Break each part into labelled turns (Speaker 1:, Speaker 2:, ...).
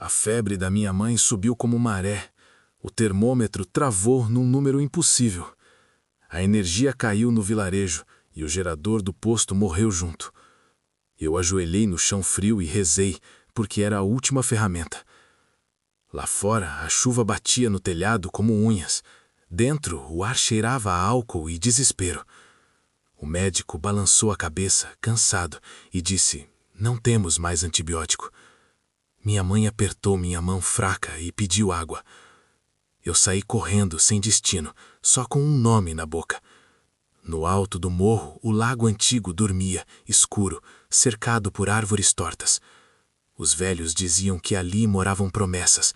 Speaker 1: A febre da minha mãe subiu como maré. O termômetro travou num número impossível. A energia caiu no vilarejo e o gerador do posto morreu junto. Eu ajoelhei no chão frio e rezei, porque era a última ferramenta. Lá fora, a chuva batia no telhado como unhas. Dentro, o ar cheirava a álcool e desespero. O médico balançou a cabeça, cansado, e disse: "Não temos mais antibiótico." Minha mãe apertou minha mão fraca e pediu água. Eu saí correndo sem destino, só com um nome na boca. No alto do morro, o lago antigo dormia, escuro, cercado por árvores tortas. Os velhos diziam que ali moravam promessas.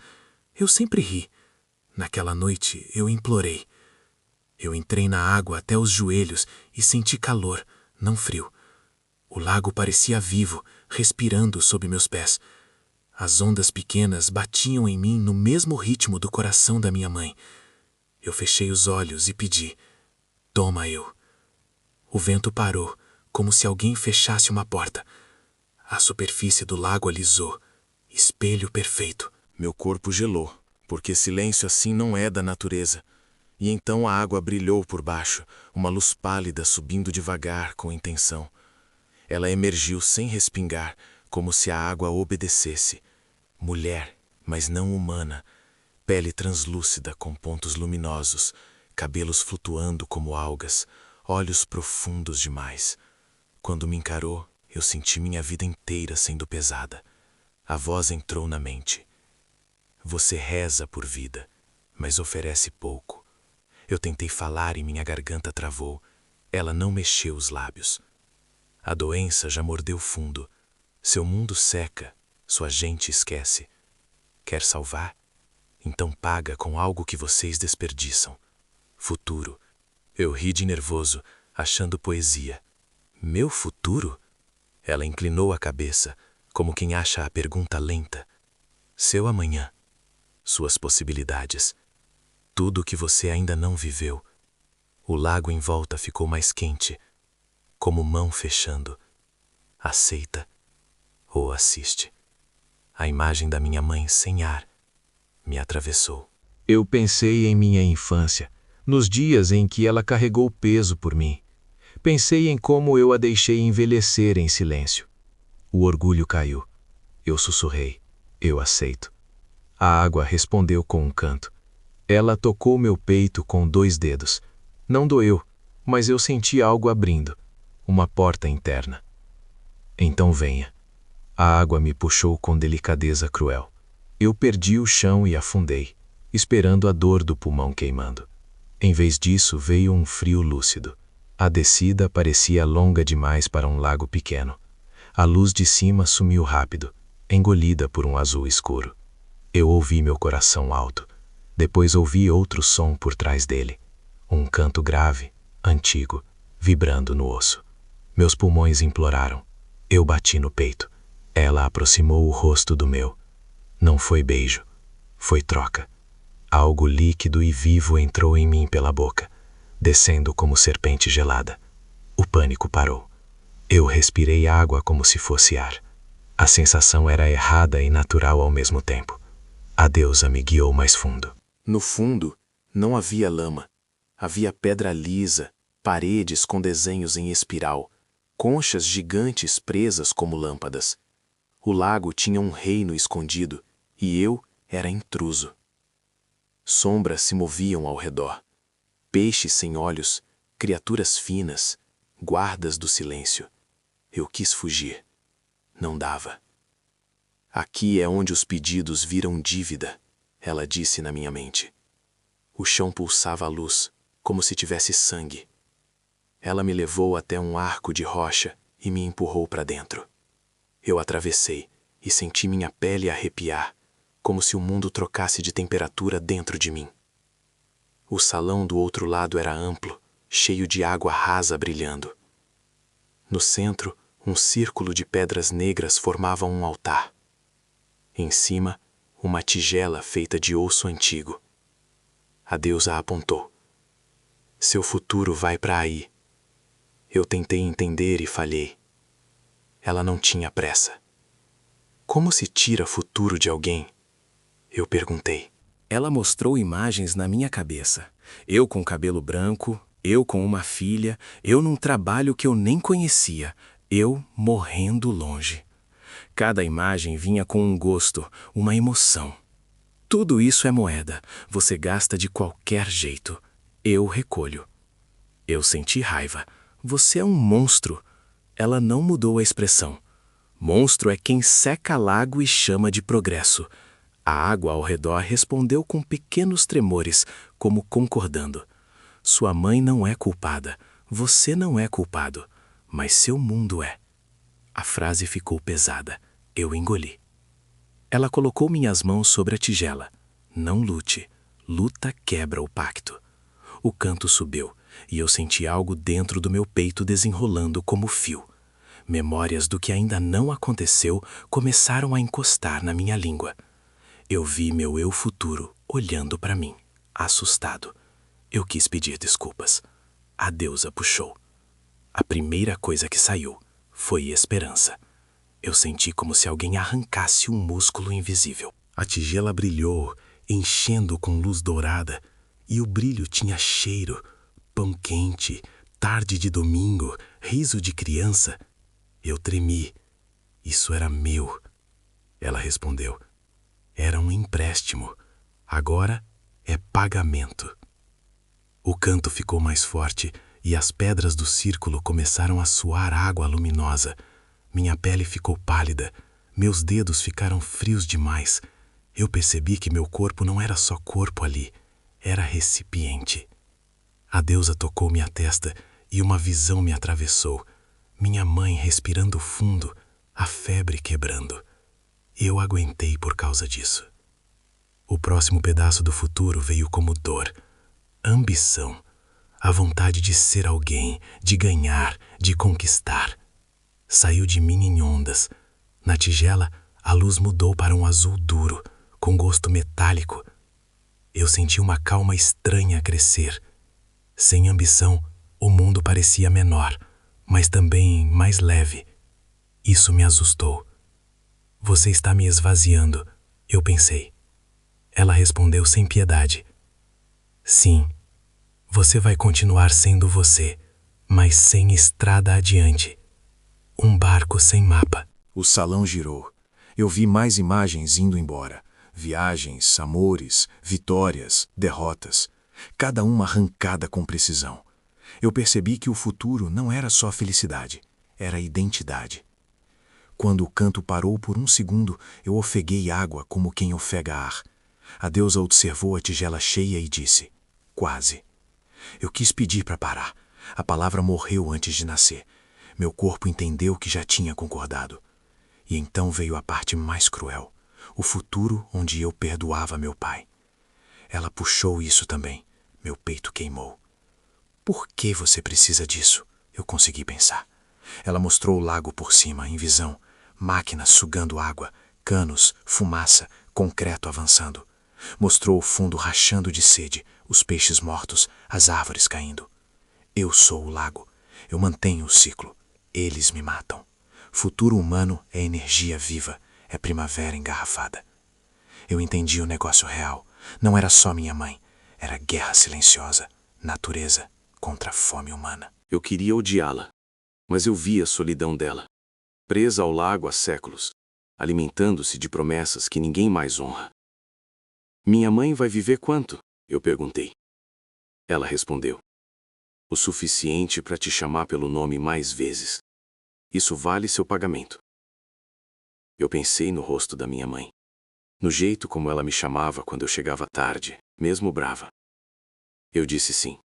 Speaker 1: Eu sempre ri. Naquela noite, eu implorei. Eu entrei na água até os joelhos e senti calor, não frio. O lago parecia vivo, respirando sob meus pés. As ondas pequenas batiam em mim no mesmo ritmo do coração da minha mãe. Eu fechei os olhos e pedi: "Toma eu." O vento parou, como se alguém fechasse uma porta. A superfície do lago alisou, espelho perfeito. Meu corpo gelou, porque silêncio assim não é da natureza. E então a água brilhou por baixo, uma luz pálida subindo devagar com intenção. Ela emergiu sem respingar, como se a água obedecesse. Mulher, mas não humana, pele translúcida com pontos luminosos, cabelos flutuando como algas, olhos profundos demais. Quando me encarou, eu senti minha vida inteira sendo pesada. A voz entrou na mente. Você reza por vida, mas oferece pouco. Eu tentei falar e minha garganta travou. Ela não mexeu os lábios. A doença já mordeu fundo. Seu mundo seca, sua gente esquece. Quer salvar? Então paga com algo que vocês desperdiçam. Futuro. Eu ri de nervoso, achando poesia. Meu futuro? Ela inclinou a cabeça, como quem acha a pergunta lenta. Seu amanhã. Suas possibilidades. Tudo o que você ainda não viveu. O lago em volta ficou mais quente, como mão fechando. Aceita ou assiste. A imagem da minha mãe sem ar me atravessou. Eu pensei em minha infância, nos dias em que ela carregou peso por mim. Pensei em como eu a deixei envelhecer em silêncio. O orgulho caiu. Eu sussurrei: "Eu aceito." A água respondeu com um canto. Ela tocou meu peito com 2 dedos. Não doeu, mas eu senti algo abrindo. Uma porta interna. Então venha. A água me puxou com delicadeza cruel. Eu perdi o chão e afundei, esperando a dor do pulmão queimando. Em vez disso, veio um frio lúcido. A descida parecia longa demais para um lago pequeno. A luz de cima sumiu rápido, engolida por um azul escuro. Eu ouvi meu coração alto. Depois ouvi outro som por trás dele. Um canto grave, antigo, vibrando no osso. Meus pulmões imploraram. Eu bati no peito. Ela aproximou o rosto do meu. Não foi beijo. Foi troca. Algo líquido e vivo entrou em mim pela boca, descendo como serpente gelada. O pânico parou. Eu respirei água como se fosse ar. A sensação era errada e natural ao mesmo tempo. A deusa me guiou mais fundo. No fundo, não havia lama. Havia pedra lisa, paredes com desenhos em espiral, conchas gigantes presas como lâmpadas. O lago tinha um reino escondido, e eu era intruso. Sombras se moviam ao redor. Peixes sem olhos, criaturas finas, guardas do silêncio. Eu quis fugir. Não dava. Aqui é onde os pedidos viram dívida, ela disse na minha mente. O chão pulsava a luz, como se tivesse sangue. Ela me levou até um arco de rocha e me empurrou para dentro. Eu atravessei e senti minha pele arrepiar, como se o mundo trocasse de temperatura dentro de mim. O salão do outro lado era amplo, cheio de água rasa brilhando. No centro, um círculo de pedras negras formava um altar. Em cima, uma tigela feita de osso antigo. A deusa apontou. Seu futuro vai para aí. Eu tentei entender e falhei. Ela não tinha pressa. Como se tira futuro de alguém Eu perguntei.
Speaker 2: Ela mostrou imagens na minha cabeça. Eu com cabelo branco, eu com uma filha, eu num trabalho que eu nem conhecia, eu morrendo longe. Cada imagem vinha com um gosto, uma emoção. Tudo isso é moeda, você gasta de qualquer jeito. Eu recolho. Eu senti raiva. Você é um monstro. Ela não mudou a expressão. Monstro é quem seca lago e chama de progresso. A água ao redor respondeu com pequenos tremores, como concordando. Sua mãe não é culpada, você não é culpado, mas seu mundo é. A frase ficou pesada. Eu engoli. Ela colocou minhas mãos sobre a tigela. Não lute. Luta quebra o pacto. O canto subiu, e eu senti algo dentro do meu peito desenrolando como fio. Memórias do que ainda não aconteceu começaram a encostar na minha língua. Eu vi meu eu futuro olhando para mim, assustado. Eu quis pedir desculpas. A deusa puxou. A primeira coisa que saiu foi esperança. Eu senti como se alguém arrancasse um músculo invisível. A tigela brilhou, enchendo com luz dourada, e o brilho tinha cheiro, pão quente, tarde de domingo, riso de criança. Eu tremi. Isso era meu. Ela respondeu. Era um empréstimo. Agora é pagamento. O canto ficou mais forte e as pedras do círculo começaram a suar água luminosa. Minha pele ficou pálida. Meus dedos ficaram frios demais. Eu percebi que meu corpo não era só corpo ali. Era recipiente. A deusa tocou minha testa e uma visão me atravessou. Minha mãe respirando fundo, a febre quebrando. Eu aguentei por causa disso. O próximo pedaço do futuro veio como dor, ambição, a vontade de ser alguém, de ganhar, de conquistar. Saiu de mim em ondas. Na tigela, a luz mudou para um azul duro, com gosto metálico. Eu senti uma calma estranha a crescer. Sem ambição, o mundo parecia menor, mas também mais leve. Isso me assustou. Você está me esvaziando, eu pensei. Ela respondeu sem piedade. Sim, você vai continuar sendo você, mas sem estrada adiante. Um barco sem mapa.
Speaker 1: O salão girou. Eu vi mais imagens indo embora. Viagens, amores, vitórias, derrotas. Cada uma arrancada com precisão. Eu percebi que o futuro não era só felicidade, era identidade. Quando o canto parou por um segundo, eu ofeguei água como quem ofega ar. A deusa observou a tigela cheia e disse, quase. Eu quis pedir para parar. A palavra morreu antes de nascer. Meu corpo entendeu que já tinha concordado. E então veio a parte mais cruel, o futuro onde eu perdoava meu pai. Ela puxou isso também. Meu peito queimou. Por que você precisa disso? Eu consegui pensar. Ela mostrou o lago por cima, em visão. Máquinas sugando água, canos, fumaça, concreto avançando. Mostrou o fundo rachando de sede, os peixes mortos, as árvores caindo. Eu sou o lago. Eu mantenho o ciclo. Eles me matam. Futuro humano é energia viva, é primavera engarrafada. Eu entendi o negócio real. Não era só minha mãe. Era guerra silenciosa, natureza contra a fome humana.
Speaker 2: Eu queria odiá-la, mas eu via a solidão dela, presa ao lago há séculos, alimentando-se de promessas que ninguém mais honra. Minha mãe vai viver quanto? Eu perguntei. Ela respondeu. O suficiente para te chamar pelo nome mais vezes. Isso vale seu pagamento. Eu pensei no rosto da minha mãe, no jeito como ela me chamava quando eu chegava tarde, mesmo brava. Eu disse sim.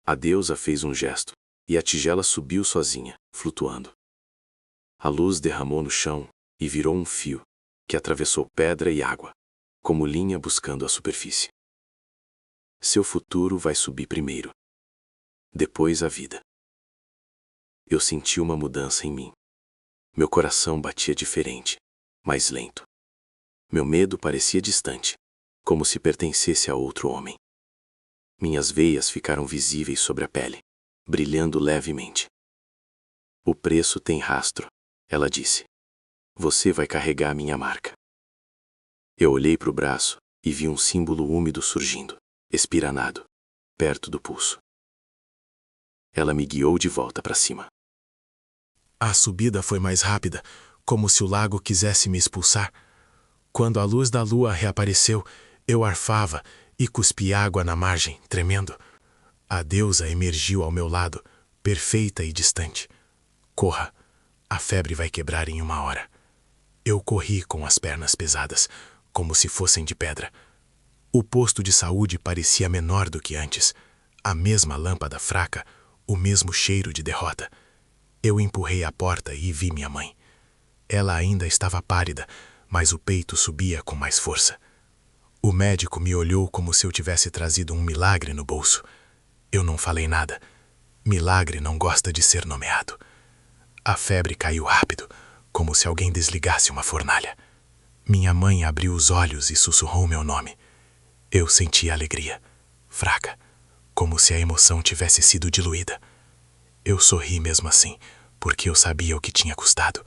Speaker 2: A deusa fez um gesto, e a tigela subiu sozinha, flutuando. A luz derramou no chão e virou um fio, que atravessou pedra e água, como linha buscando a superfície. Seu futuro vai subir primeiro. Depois a vida. Eu senti uma mudança em mim. Meu coração batia diferente, mais lento. Meu medo parecia distante, como se pertencesse a outro homem. Minhas veias ficaram visíveis sobre a pele, brilhando levemente. O preço tem rastro, ela disse. Você vai carregar minha marca. Eu olhei para o braço e vi um símbolo úmido surgindo, espiranado, perto do pulso. Ela me guiou de volta para cima.
Speaker 3: A subida foi mais rápida, como se o lago quisesse me expulsar. Quando a luz da lua reapareceu, eu arfava e cuspi água na margem, tremendo. A deusa emergiu ao meu lado, perfeita e distante. Corra, a febre vai quebrar em 1 hora. Eu corri com as pernas pesadas, como se fossem de pedra. O posto de saúde parecia menor do que antes. A mesma lâmpada fraca, o mesmo cheiro de derrota. Eu empurrei a porta e vi minha mãe. Ela ainda estava pálida, mas o peito subia com mais força. O médico me olhou como se eu tivesse trazido um milagre no bolso. Eu não falei nada. Milagre não gosta de ser nomeado. A febre caiu rápido, como se alguém desligasse uma fornalha. Minha mãe abriu os olhos e sussurrou meu nome. Eu senti alegria, fraca, como se a emoção tivesse sido diluída. Eu sorri mesmo assim, porque eu sabia o que tinha custado.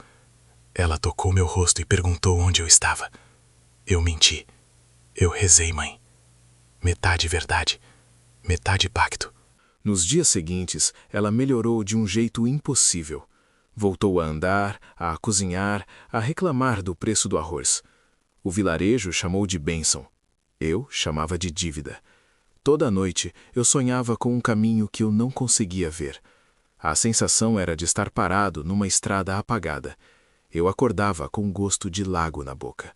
Speaker 3: Ela tocou meu rosto e perguntou onde eu estava. Eu menti. Eu rezei, mãe. Metade verdade, metade pacto.
Speaker 1: Nos dias seguintes, ela melhorou de um jeito impossível. Voltou a andar, a cozinhar, a reclamar do preço do arroz. O vilarejo chamou de bênção. Eu chamava de dívida. Toda noite, eu sonhava com um caminho que eu não conseguia ver. A sensação era de estar parado numa estrada apagada. Eu acordava com um gosto de lago na boca.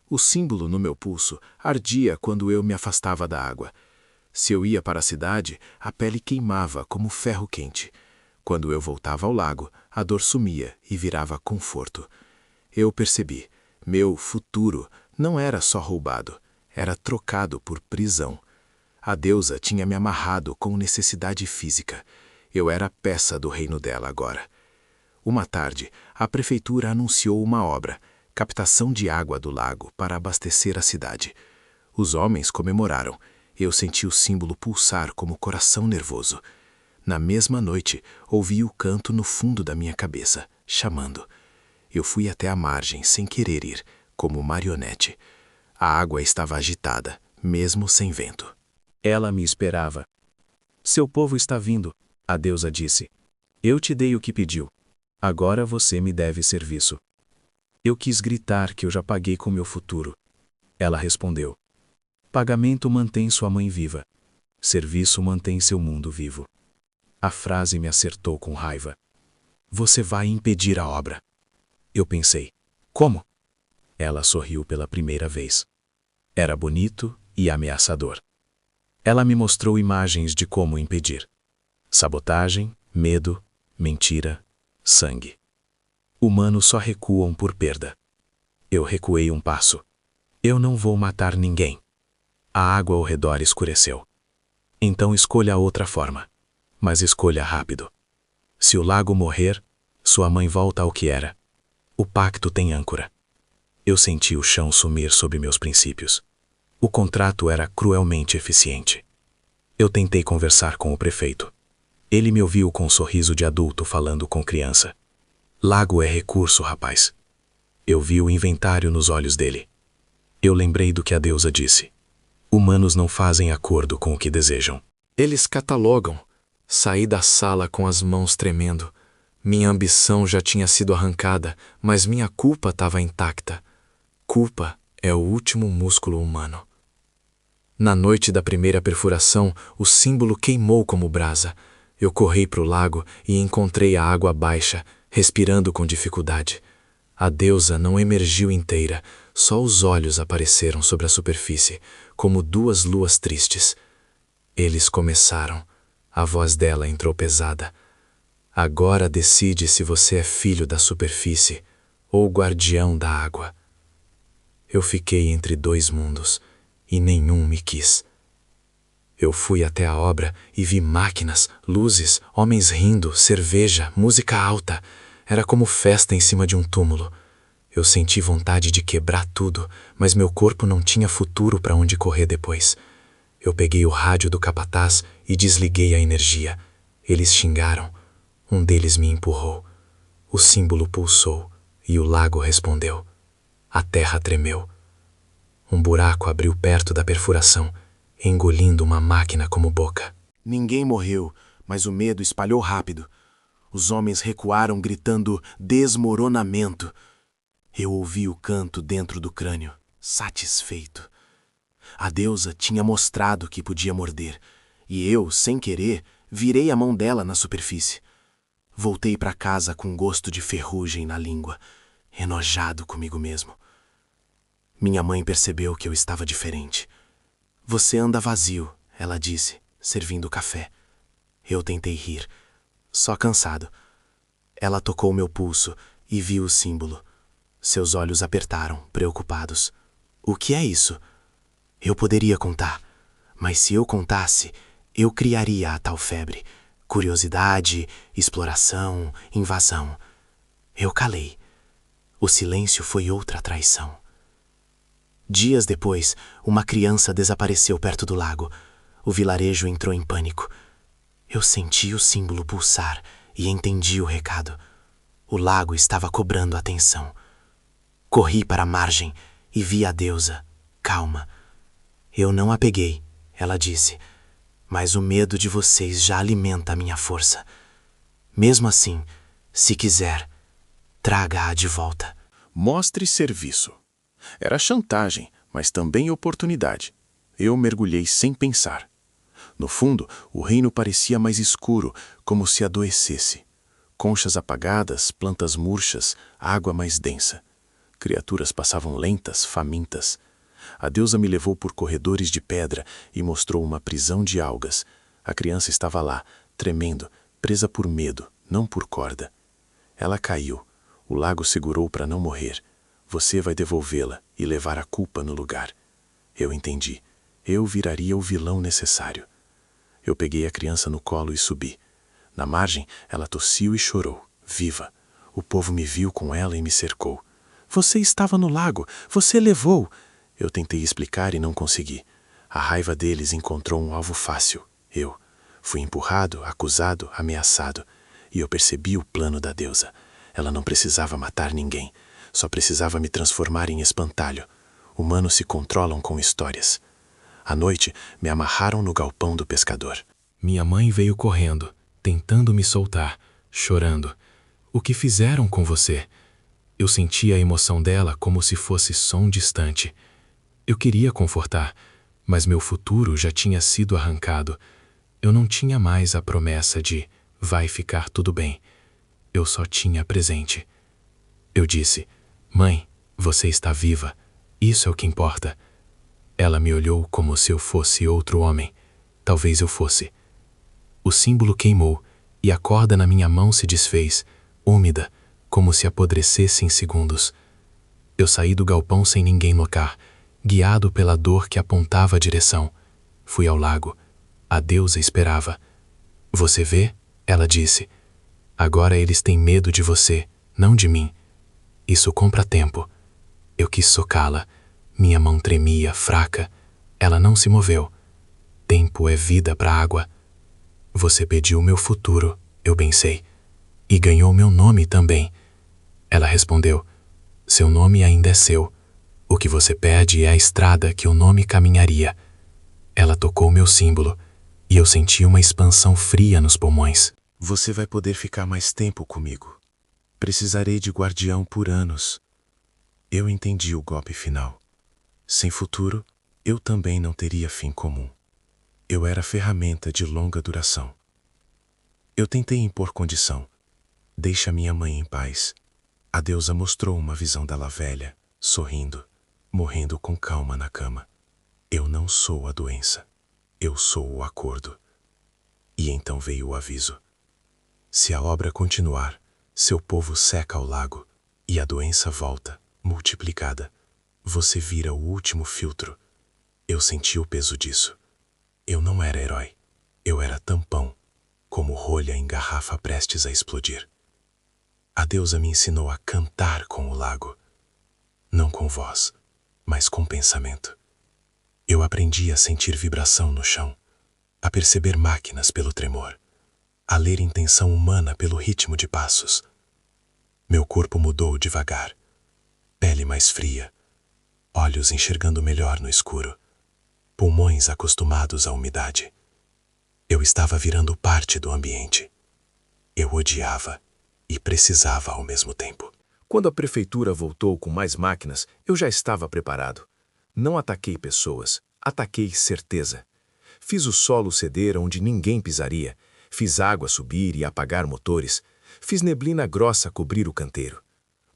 Speaker 1: O símbolo no meu pulso ardia quando eu me afastava da água. Se eu ia para a cidade, a pele queimava como ferro quente. Quando eu voltava ao lago, a dor sumia e virava conforto. Eu percebi, meu futuro não era só roubado, era trocado por prisão. A deusa tinha me amarrado com necessidade física. Eu era peça do reino dela agora. Uma tarde, a prefeitura anunciou uma obra, captação de água do lago para abastecer a cidade. Os homens comemoraram. Eu senti o símbolo pulsar como coração nervoso. Na mesma noite, ouvi o canto no fundo da minha cabeça, chamando. Eu fui até a margem sem querer ir, como marionete. A água estava agitada, mesmo sem vento.
Speaker 2: Ela me esperava. Seu povo está vindo, a deusa disse. Eu te dei o que pediu. Agora você me deve serviço. Eu quis gritar que eu já paguei com meu futuro. Ela respondeu. Pagamento mantém sua mãe viva. Serviço mantém seu mundo vivo. A frase me acertou com raiva. Você vai impedir a obra. Eu pensei. Como? Ela sorriu pela primeira vez. Era bonito e ameaçador. Ela me mostrou imagens de como impedir. Sabotagem, medo, mentira, sangue. Humanos só recuam por perda. Eu recuei um passo. Eu não vou matar ninguém. A água ao redor escureceu. Então escolha outra forma. Mas escolha rápido. Se o lago morrer, sua mãe volta ao que era. O pacto tem âncora. Eu senti o chão sumir sob meus princípios. O contrato era cruelmente eficiente. Eu tentei conversar com o prefeito. Ele me ouviu com um sorriso de adulto falando com criança. Lago é recurso, rapaz. Eu vi o inventário nos olhos dele. Eu lembrei do que a deusa disse. Humanos não fazem acordo com o que desejam.
Speaker 3: Eles catalogam. Saí da sala com as mãos tremendo. Minha ambição já tinha sido arrancada, mas minha culpa estava intacta. Culpa é o último músculo humano. Na noite da primeira perfuração, o símbolo queimou como brasa. Eu corri para o lago e encontrei a água baixa, respirando com dificuldade. A deusa não emergiu inteira, só os olhos apareceram sobre a superfície, como 2 luas tristes. Eles começaram. A voz dela entrou pesada. Agora decide se você é filho da superfície ou guardião da água. Eu fiquei entre 2 mundos e nenhum me quis. Eu fui até a obra e vi máquinas, luzes, homens rindo, cerveja, música alta. Era como festa em cima de um túmulo. Eu senti vontade de quebrar tudo, mas meu corpo não tinha futuro para onde correr depois. Eu peguei o rádio do capataz e desliguei a energia. Eles xingaram. Um deles me empurrou. O símbolo pulsou e o lago respondeu. A terra tremeu.
Speaker 2: Um buraco abriu perto da perfuração, engolindo uma máquina como boca.
Speaker 3: Ninguém morreu, mas o medo espalhou rápido. Os homens recuaram gritando desmoronamento. Eu ouvi o canto dentro do crânio, satisfeito. A deusa tinha mostrado que podia morder, e eu, sem querer, virei a mão dela na superfície. Voltei para casa com gosto de ferrugem na língua, enojado comigo mesmo. Minha mãe percebeu que eu estava diferente. Você anda vazio, ela disse, servindo café. Eu tentei rir, só cansado. Ela tocou meu pulso e viu o símbolo. Seus olhos apertaram, preocupados. O que é isso? Eu poderia contar, mas se eu contasse, eu criaria a tal febre. Curiosidade, exploração, invasão. Eu calei. O silêncio foi outra traição. Dias depois, uma criança desapareceu perto do lago. O vilarejo entrou em pânico. Eu senti o símbolo pulsar e entendi o recado. O lago estava cobrando atenção. Corri para a margem e vi a deusa, calma. Eu não a peguei, ela disse, mas o medo de vocês já alimenta a minha força. Mesmo assim, se quiser, traga-a de volta.
Speaker 4: Mostre serviço. Era chantagem, mas também oportunidade. Eu mergulhei sem pensar. No fundo, o reino parecia mais escuro, como se adoecesse. Conchas apagadas, plantas murchas, água mais densa. Criaturas passavam lentas, famintas. A deusa me levou por corredores de pedra e mostrou uma prisão de algas. A criança estava lá, tremendo, presa por medo, não por corda. Ela caiu. O lago segurou para não morrer. Você vai devolvê-la e levar a culpa no lugar. Eu entendi. Eu viraria o vilão necessário. Eu peguei a criança no colo e subi. Na margem, ela tossiu e chorou, viva. O povo me viu com ela e me cercou. Você estava no lago, você levou. Eu tentei explicar e não consegui. A raiva deles encontrou um alvo fácil, eu. Fui empurrado, acusado, ameaçado. E eu percebi o plano da deusa. Ela não precisava matar ninguém. Só precisava me transformar em espantalho. Humanos se controlam com histórias. À noite, me amarraram no galpão do pescador.
Speaker 2: Minha mãe veio correndo, tentando me soltar, chorando. O que fizeram com você? Eu sentia a emoção dela como se fosse som distante. Eu queria confortar, mas meu futuro já tinha sido arrancado. Eu não tinha mais a promessa de vai ficar tudo bem. Eu só tinha presente. Eu disse, mãe, você está viva. Isso é o que importa. Ela me olhou como se eu fosse outro homem. Talvez eu fosse. O símbolo queimou e a corda na minha mão se desfez, úmida, como se apodrecesse em segundos. Eu saí do galpão sem ninguém notar, guiado pela dor que apontava a direção. Fui ao lago. A deusa esperava. Você vê? Ela disse. Agora eles têm medo de você, não de mim. Isso compra tempo. Eu quis socá-la. Minha mão tremia, fraca. Ela não se moveu. Tempo é vida para a água. Você pediu meu futuro, eu pensei. E ganhou meu nome também. Ela respondeu, seu nome ainda é seu. O que você perde é a estrada que o nome caminharia. Ela tocou meu símbolo, e eu senti uma expansão fria nos pulmões.
Speaker 3: Você vai poder ficar mais tempo comigo. Precisarei de guardião por anos. Eu entendi o golpe final. Sem futuro, eu também não teria fim comum. Eu era ferramenta de longa duração. Eu tentei impor condição. Deixa minha mãe em paz. A deusa mostrou uma visão dela velha, sorrindo, morrendo com calma na cama. Eu não sou a doença. Eu sou o acordo. E então veio o aviso. Se a obra continuar, seu povo seca o lago e a doença volta, multiplicada. Você vira o último filtro. Eu senti o peso disso. Eu não era herói. Eu era tampão, como rolha em garrafa prestes a explodir. A deusa me ensinou a cantar com o lago. Não com voz, mas com pensamento. Eu aprendi a sentir vibração no chão, a perceber máquinas pelo tremor, a ler intenção humana pelo ritmo de passos. Meu corpo mudou devagar. Pele mais fria, olhos enxergando melhor no escuro, pulmões acostumados à umidade. Eu estava virando parte do ambiente. Eu odiava e precisava ao mesmo tempo.
Speaker 2: Quando a prefeitura voltou com mais máquinas, eu já estava preparado. Não ataquei pessoas, ataquei certeza. Fiz o solo ceder onde ninguém pisaria, fiz água subir e apagar motores, fiz neblina grossa cobrir o canteiro.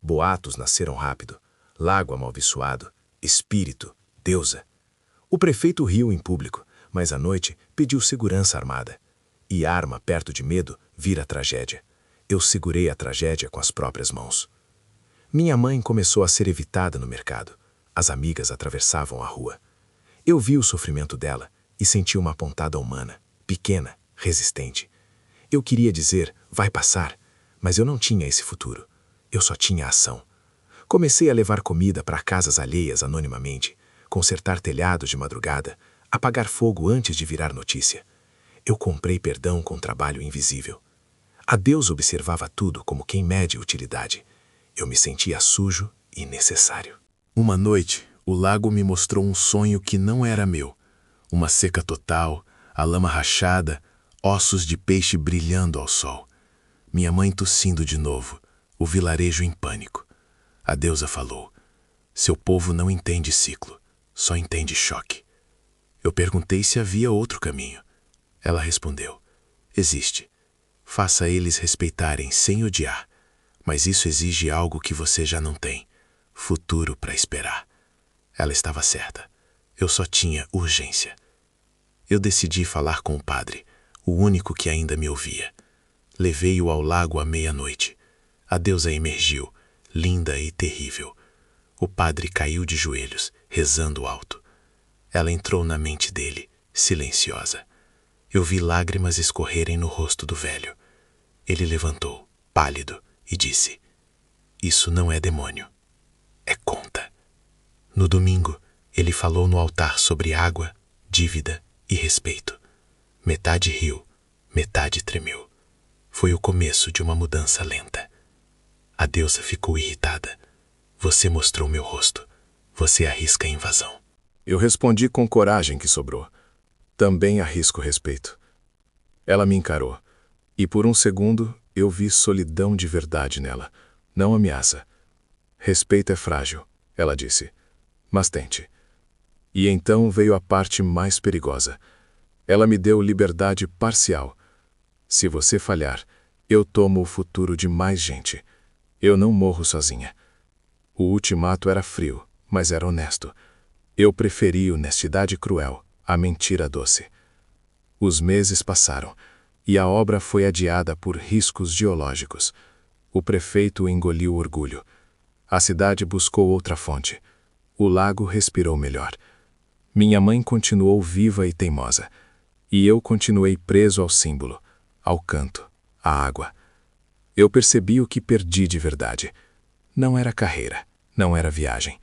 Speaker 2: Boatos nasceram rápido, lago amaldiçoado, espírito, deusa. O prefeito riu em público, mas à noite pediu segurança armada. E arma perto de medo vira tragédia. Eu segurei a tragédia com as próprias mãos. Minha mãe começou a ser evitada no mercado. As amigas atravessavam a rua. Eu vi o sofrimento dela e senti uma pontada humana, pequena, resistente. Eu queria dizer, vai passar, mas eu não tinha esse futuro. Eu só tinha ação. Comecei a levar comida para casas alheias anonimamente, consertar telhados de madrugada, apagar fogo antes de virar notícia. Eu comprei perdão com trabalho invisível. A Deus observava tudo como quem mede utilidade. Eu me sentia sujo e necessário.
Speaker 3: Uma noite, o lago me mostrou um sonho que não era meu. Uma seca total, a lama rachada, ossos de peixe brilhando ao sol. Minha mãe tossindo de novo, o vilarejo em pânico. A deusa falou: seu povo não entende ciclo, só entende choque. Eu perguntei se havia outro caminho. Ela respondeu: existe. Faça eles respeitarem sem odiar. Mas isso exige algo que você já não tem. Futuro para esperar. Ela estava certa. Eu só tinha urgência. Eu decidi falar com o padre, o único que ainda me ouvia. Levei-o ao lago à meia-noite. A deusa emergiu, linda e terrível. O padre caiu de joelhos, rezando alto. Ela entrou na mente dele, silenciosa. Eu vi lágrimas escorrerem no rosto do velho. Ele levantou, pálido, e disse: isso não é demônio, é conta. No domingo, ele falou no altar sobre água, dívida e respeito. Metade riu, metade tremeu. Foi o começo de uma mudança lenta. A deusa ficou irritada. Você mostrou meu rosto. Você arrisca a invasão.
Speaker 1: Eu respondi com coragem que sobrou. Também arrisco respeito. Ela me encarou, e por um segundo eu vi solidão de verdade nela, não ameaça. Respeito é frágil, ela disse, mas tente. E então veio a parte mais perigosa. Ela me deu liberdade parcial. Se você falhar, eu tomo o futuro de mais gente. Eu não morro sozinha. O ultimato era frio, mas era honesto. Eu preferi honestidade cruel à mentira doce. Os meses passaram, e a obra foi adiada por riscos geológicos. O prefeito engoliu orgulho. A cidade buscou outra fonte. O lago respirou melhor. Minha mãe continuou viva e teimosa. E eu continuei preso ao símbolo, ao canto, à água. Eu percebi o que perdi de verdade. Não era carreira, não era viagem.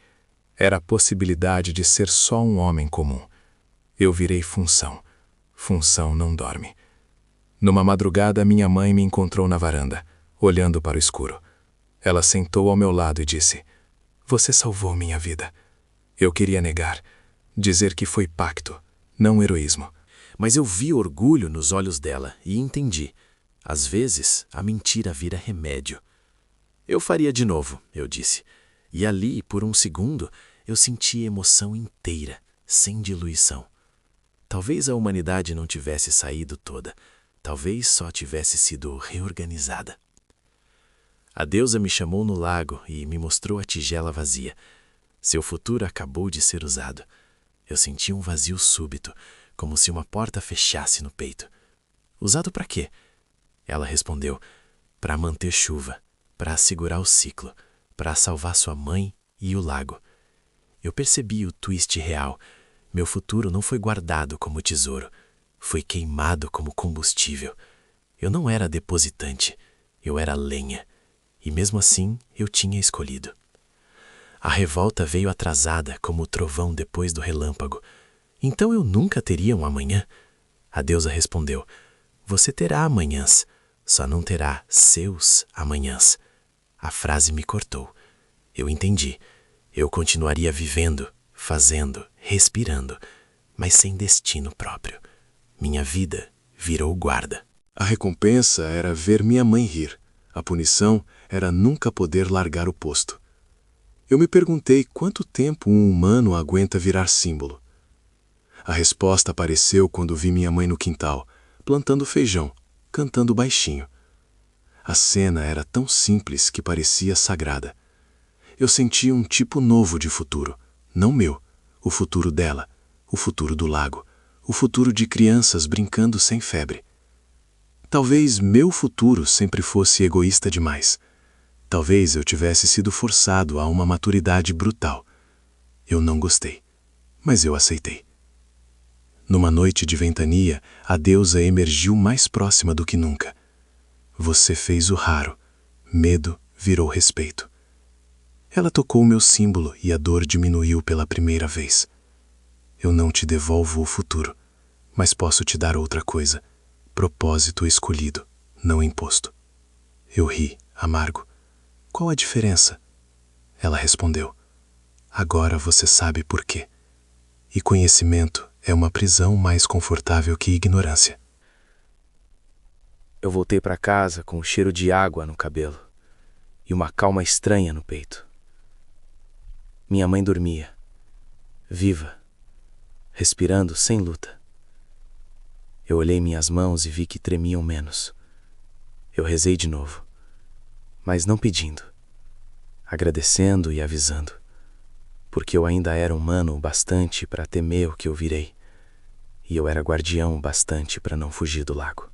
Speaker 1: Era a possibilidade de ser só um homem comum. Eu virei função. Função não dorme. Numa madrugada, minha mãe me encontrou na varanda, olhando para o escuro. Ela sentou ao meu lado e disse: você salvou minha vida. Eu queria negar, dizer que foi pacto, não heroísmo.
Speaker 2: Mas eu vi orgulho nos olhos dela e entendi. Às vezes, a mentira vira remédio. Eu faria de novo, eu disse. E ali, por um segundo, eu senti emoção inteira, sem diluição. Talvez a humanidade não tivesse saído toda. Talvez só tivesse sido reorganizada. A deusa me chamou no lago e me mostrou a tigela vazia. Seu futuro acabou de ser usado. Eu senti um vazio súbito, como se uma porta fechasse no peito. Usado para quê? Ela respondeu: para manter chuva, para assegurar o ciclo, para salvar sua mãe e o lago. Eu percebi o twist real. Meu futuro não foi guardado como tesouro. Foi queimado como combustível. Eu não era depositante, eu era lenha. E mesmo assim, eu tinha escolhido. A revolta veio atrasada como o trovão depois do relâmpago. Então eu nunca teria um amanhã? A deusa respondeu: você terá amanhãs, só não terá seus amanhãs. A frase me cortou. Eu entendi. Eu continuaria vivendo, fazendo, respirando, mas sem destino próprio. Minha vida virou guarda.
Speaker 4: A recompensa era ver minha mãe rir. A punição era nunca poder largar o posto. Eu me perguntei quanto tempo um humano aguenta virar símbolo. A resposta apareceu quando vi minha mãe no quintal, plantando feijão, cantando baixinho. A cena era tão simples que parecia sagrada. Eu sentia um tipo novo de futuro, não meu, o futuro dela, o futuro do lago, o futuro de crianças brincando sem febre. Talvez meu futuro sempre fosse egoísta demais. Talvez eu tivesse sido forçado a uma maturidade brutal. Eu não gostei, mas eu aceitei. Numa noite de ventania, a deusa emergiu mais próxima do que nunca. Você fez o raro. Medo virou respeito. Ela tocou meu símbolo e a dor diminuiu pela primeira vez. Eu não te devolvo o futuro, mas posso te dar outra coisa. Propósito escolhido, não imposto. Eu ri, amargo. Qual a diferença? Ela respondeu. Agora você sabe por quê. E conhecimento é uma prisão mais confortável que ignorância.
Speaker 2: Eu voltei para casa com o cheiro de água no cabelo e uma calma estranha no peito. Minha mãe dormia, viva, respirando sem luta. Eu olhei minhas mãos e vi que tremiam menos. Eu rezei de novo, mas não pedindo, agradecendo e avisando, porque eu ainda era humano o bastante para temer o que eu virei, e eu era guardião o bastante para não fugir do lago.